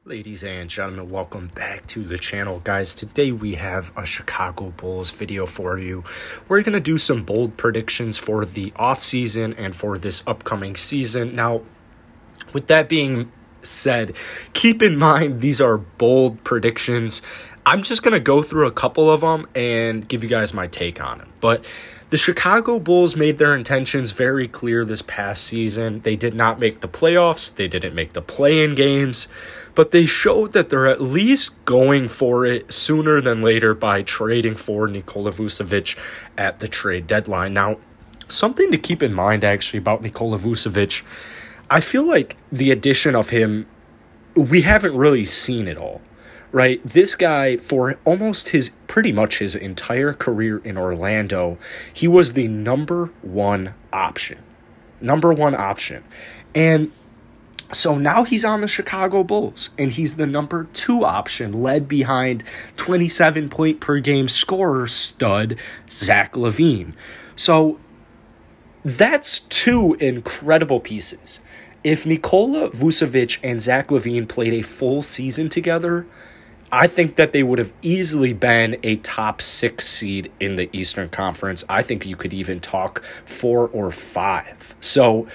Ladies and gentlemen, welcome back to the channel. Guys, today we have a Chicago Bulls video for you. We're going to do some bold predictions for the offseason and for this upcoming season. Now, with that being said, keep in mind these are bold predictions. I'm just going to go through a couple of them and give you guys my take on them. But the Chicago Bulls made their intentions very clear this past season. They did not make the playoffs. They didn't make the play-in games. But they showed that they're at least going for it sooner than later by trading for Nikola Vucevic at the trade deadline. Now, something to keep in mind actually about Nikola Vucevic, I feel like the addition of him, we haven't really seen it all. Right, this guy, for almost pretty much his entire career in Orlando, he was the number one option. And so now he's on the Chicago Bulls, and he's the number 2 option, led behind 27-point-per-game scorer stud Zach LaVine. So that's 2 incredible pieces. If Nikola Vucevic and Zach LaVine played a full season together, I think that they would have easily been a top 6 seed in the Eastern Conference. I think you could even talk 4 or 5. So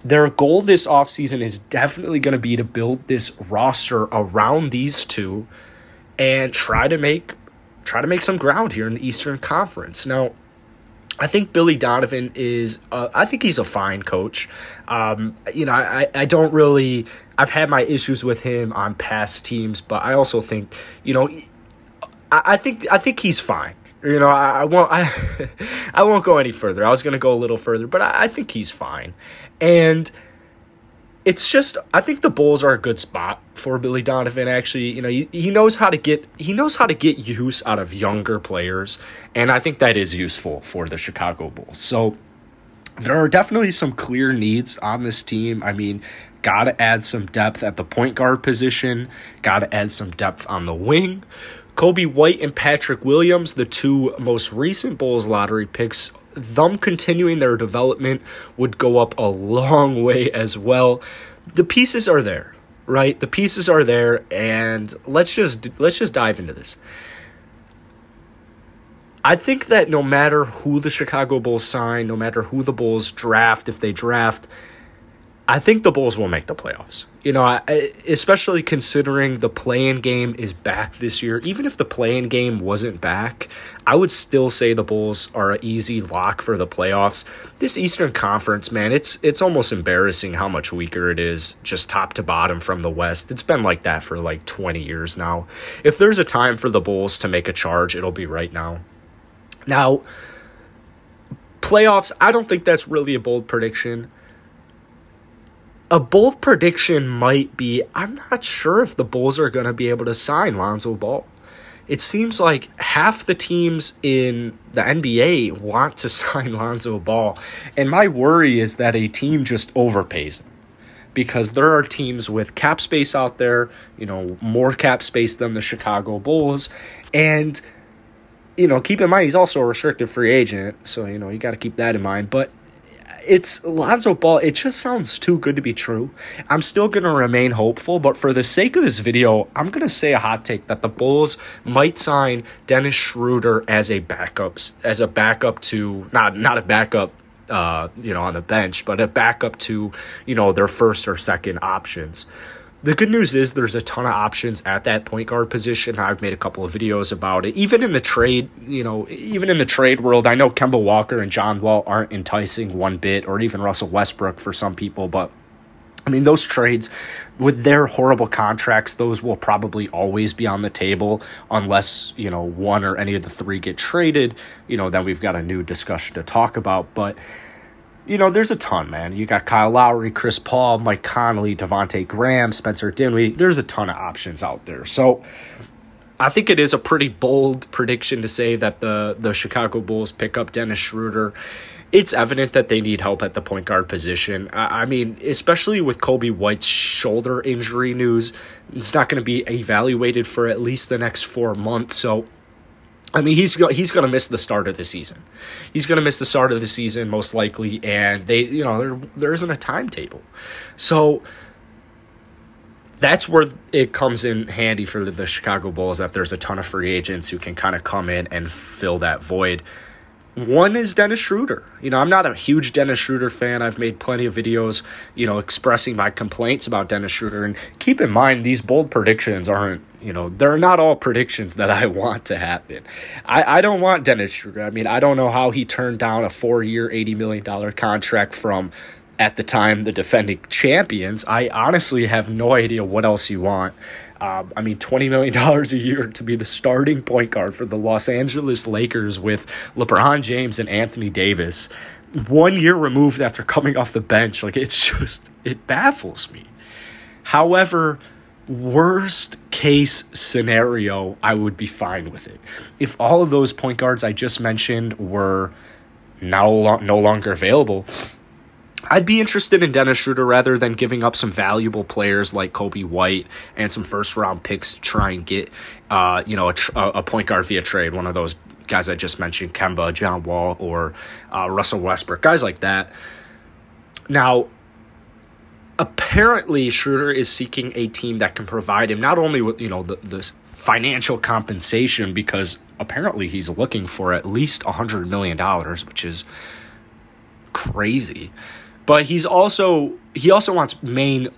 their goal this offseason is definitely going to be to build this roster around these two and try to make some ground here in the Eastern Conference. Now, I think Billy Donovan is I think he's a fine coach. I don't really – I've had my issues with him on past teams, but I also think, I think he's fine. I won't go any further. I was going to go a little further, but I think he's fine. And it's just, I think the Bulls are a good spot for Billy Donovan. Actually, he knows how to get use out of younger players, and I think that is useful for the Chicago Bulls. So there are definitely some clear needs on this team. I mean, got to add some depth at the point guard position. Got to add some depth on the wing. Coby White and Patrick Williams, the 2 most recent Bulls lottery picks, them continuing their development would go up a long way as well. The pieces are there, right? The pieces are there, and let's just dive into this. I think that no matter who the Chicago Bulls sign, no matter who the Bulls draft, if they draft, I think the Bulls will make the playoffs. Especially considering the play-in game is back this year. Even if the play-in game wasn't back, I would still say the Bulls are an easy lock for the playoffs. This Eastern Conference, man, it's almost embarrassing how much weaker it is, just top to bottom from the West. It's been like that for like 20 years now. If there's a time for the Bulls to make a charge, it'll be right now. Now, playoffs, I don't think that's really a bold prediction. A bold prediction might be, I'm not sure if the Bulls are going to be able to sign Lonzo Ball. It seems like half the teams in the NBA want to sign Lonzo Ball, and my worry is that a team just overpays him. Because there are teams with cap space out there, more cap space than the Chicago Bulls, and keep in mind he's also a restricted free agent, so you got to keep that in mind. But it's Lonzo Ball. It just sounds too good to be true. I'm still going to remain hopeful, but for the sake of this video, I'm going to say a hot take that the Bulls might sign Dennis Schroeder as a backup to not a backup on the bench, but a backup to their first or second options. The good news is there's a ton of options at that point guard position. I've made a couple of videos about it. Even in the trade world, I know Kemba Walker and John Wall aren't enticing one bit, or even Russell Westbrook for some people, but I mean, those trades, with their horrible contracts, those will probably always be on the table unless, one or any of the 3 get traded. Then we've got a new discussion to talk about, but there's a ton, man. You got Kyle Lowry, Chris Paul, Mike Conley, Devontae Graham, Spencer Dinwiddie. There's a ton of options out there. So I think it is a pretty bold prediction to say that the Chicago Bulls pick up Dennis Schroeder. It's evident that they need help at the point guard position. I mean, especially with Coby White's shoulder injury news, it's not going to be evaluated for at least the next 4 months. So I mean, he's going to miss the start of the season. He's going to miss the start of the season most likely, and there isn't a timetable. So that's where it comes in handy for the Chicago Bulls, that there's a ton of free agents who can kind of come in and fill that void. One is Dennis Schroeder. I'm not a huge Dennis Schroeder fan. I've made plenty of videos, expressing my complaints about Dennis Schroeder. And keep in mind, these bold predictions aren't, they're not all predictions that I want to happen. I don't want Dennis Schroeder. I don't know how he turned down a 4-year, $80 million contract from, at the time, the defending champions. I honestly have no idea what else you want. $20 million a year to be the starting point guard for the Los Angeles Lakers with LeBron James and Anthony Davis, 1 year removed after coming off the bench. It baffles me. However, worst case scenario, I would be fine with it. If all of those point guards I just mentioned were no longer available, I'd be interested in Dennis Schroeder rather than giving up some valuable players like Kobe White and some first-round picks to try and get, a point guard via trade. One of those guys I just mentioned, Kemba, John Wall, or Russell Westbrook, guys like that. Now, apparently Schroeder is seeking a team that can provide him not only with, the financial compensation, because apparently he's looking for at least $100 million, which is crazy. But he also wants main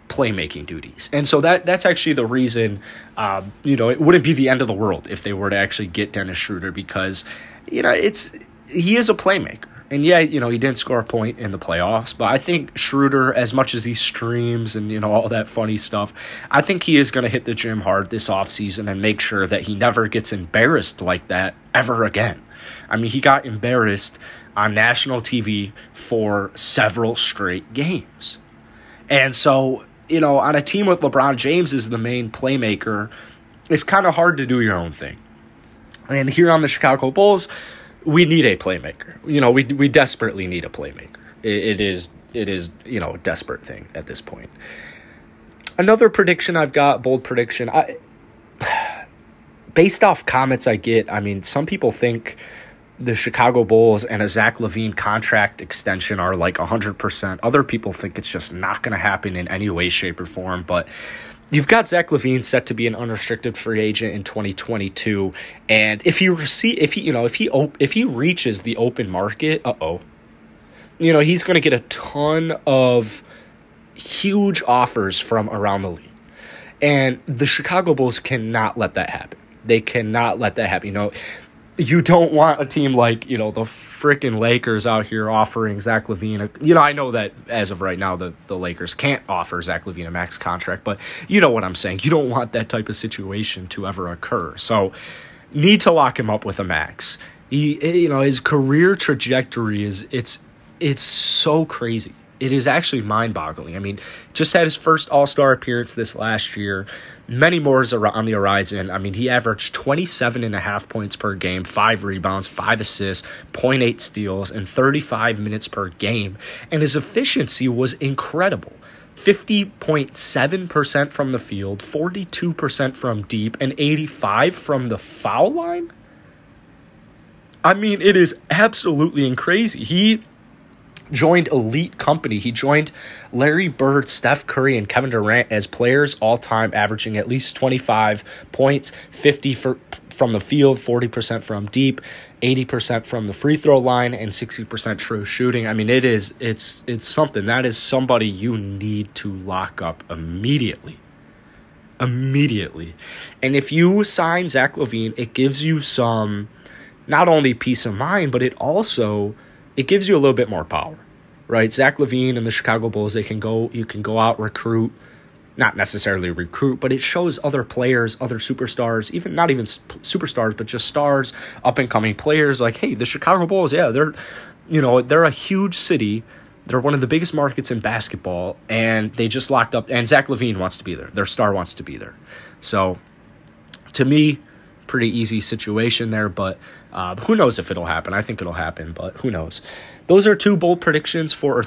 playmaking duties. And so that's actually the reason, it wouldn't be the end of the world if they were to actually get Dennis Schroeder, because, he is a playmaker. And yeah, he didn't score a point in the playoffs, but I think Schroeder, as much as he streams and, all that funny stuff, I think he is going to hit the gym hard this offseason and make sure that he never gets embarrassed like that ever again. He got embarrassed on national TV for several straight games. And so, on a team with LeBron James as the main playmaker, it's kind of hard to do your own thing. And here on the Chicago Bulls, we need a playmaker. We desperately need a playmaker. It is a desperate thing at this point. Another prediction I've got, bold prediction, based off comments I get, some people think the Chicago Bulls and a Zach LaVine contract extension are like 100%. Other people think it's just not going to happen in any way, shape, or form. But you've got Zach LaVine set to be an unrestricted free agent in 2022, and if he reaches the open market, he's going to get a ton of huge offers from around the league, and the Chicago Bulls cannot let that happen. They cannot let that happen. You don't want a team like, the freaking Lakers out here offering Zach LaVine. I know that as of right now, the Lakers can't offer Zach LaVine a max contract, but you know what I'm saying. You don't want that type of situation to ever occur. So, need to lock him up with a max. His career trajectory it's so crazy. It is actually mind-boggling. Just had his first All-Star appearance this last year. Many more are on the horizon. He averaged 27.5 points per game, 5 rebounds, 5 assists, 0.8 steals, and 35 minutes per game. And his efficiency was incredible. 50.7% from the field, 42% from deep, and 85% from the foul line? It is absolutely crazy. He joined elite company. He joined Larry Bird, Steph Curry, and Kevin Durant as players all-time, averaging at least 25 points, 50 from the field, 40% from deep, 80% from the free throw line, and 60% true shooting. It's something. That is somebody you need to lock up immediately. And if you sign Zach LaVine, it gives you some, not only peace of mind, but it gives you a little bit more power, right? Zach LaVine and the Chicago Bulls, you can go out, recruit, not necessarily recruit, but it shows other players, other superstars, not even superstars, but just stars, up-and-coming players, like, hey, the Chicago Bulls, yeah, they're a huge city. They're one of the biggest markets in basketball, and they just locked up, and Zach LaVine wants to be there. Their star wants to be there. So, to me, pretty easy situation there, but who knows if it'll happen. I think it'll happen, but who knows. Those are 3 bold predictions for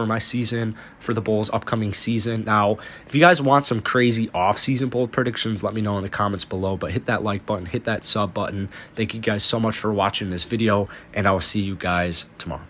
my season, for the Bulls' upcoming season. Now, if you guys want some crazy off-season bold predictions, let me know in the comments below, but hit that like button, hit that sub button. Thank you guys so much for watching this video, and I'll see you guys tomorrow.